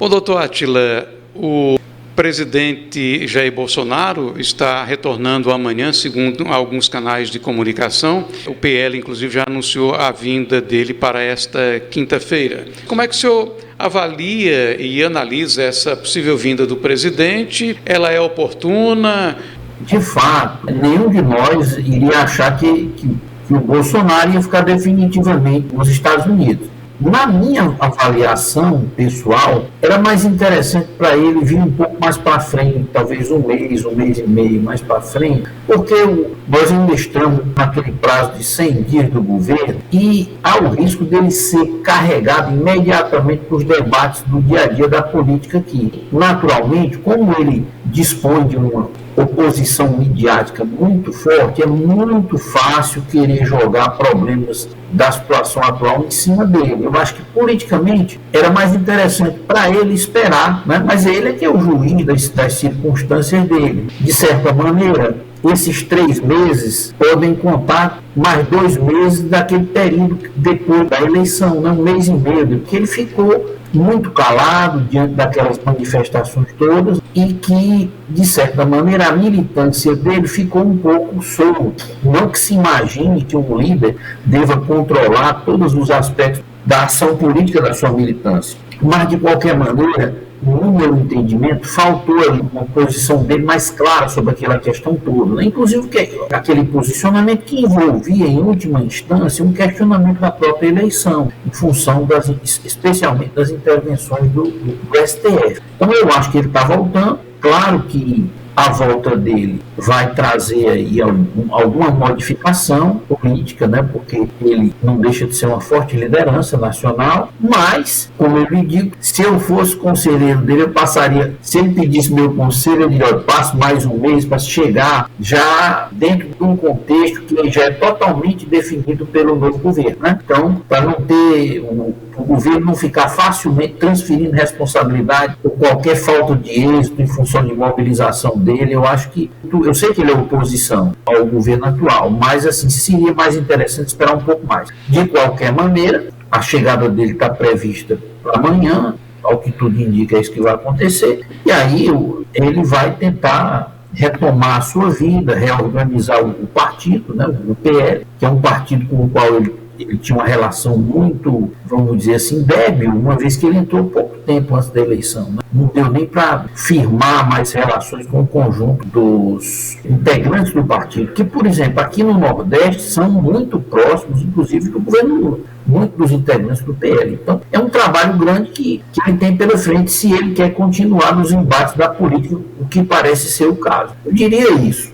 Bom, doutor Átila, o presidente Jair Bolsonaro está retornando amanhã, segundo alguns canais de comunicação. O PL, inclusive, já anunciou a vinda dele para esta quinta-feira. Como é que o senhor avalia e analisa essa possível vinda do presidente? Ela é oportuna? De fato, nenhum de nós iria achar que o Bolsonaro ia ficar definitivamente nos Estados Unidos. Na minha avaliação pessoal, era mais interessante para ele vir um pouco mais para frente, talvez um mês e meio mais para frente, porque nós ainda estamos naquele prazo de 100 dias do governo e há o risco dele ser carregado imediatamente para os debates do dia a dia da política aqui. Naturalmente, como ele dispõe de uma oposição midiática muito forte, é muito fácil querer jogar problemas da situação atual em cima dele. Eu acho que politicamente era mais interessante para ele esperar, né? Mas ele é que é o juiz das circunstâncias dele. De certa maneira, esses 3 meses podem contar mais 2 meses daquele período depois da eleição, né? 1 mês e meio, porque ele ficou muito calado diante daquelas manifestações todas e que, de certa maneira, a militância dele ficou um pouco solta. Não que se imagine que um líder deva controlar todos os aspectos da ação política da sua militância, mas, de qualquer maneira, no meu entendimento, faltou ali uma posição dele mais clara sobre aquela questão toda, né? Inclusive aquele posicionamento que envolvia, em última instância, um questionamento da própria eleição, em função, especialmente, das intervenções do STF. Então, eu acho que ele está voltando. Claro que a volta dele vai trazer aí alguma modificação política, né? Porque ele não deixa de ser uma forte liderança nacional, mas, como eu lhe digo, se eu fosse conselheiro dele, eu passaria, se ele pedisse meu conselho, eu diria, eu passo mais um mês para chegar já dentro de um contexto que já é totalmente definido pelo novo governo, né? Então, para não ter o governo não ficar facilmente transferindo responsabilidade por qualquer falta de êxito em função de mobilização dele, eu sei que ele é oposição ao governo atual, mas assim, seria mais interessante esperar um pouco mais. De qualquer maneira, a chegada dele está prevista para amanhã, ao que tudo indica é isso que vai acontecer, e aí ele vai tentar retomar a sua vida, reorganizar o partido, né, o PL, que é um partido com o qual ele tinha uma relação muito, vamos dizer assim, débil, uma vez que ele entrou pouco tempo antes da eleição, né? Não deu nem para firmar mais relações com o conjunto dos integrantes do partido, que, por exemplo, aqui no Nordeste são muito próximos, inclusive, do governo Lula, muitos dos integrantes do PL. Então, é um trabalho grande que ele tem pela frente se ele quer continuar nos embates da política, o que parece ser o caso. Eu diria isso.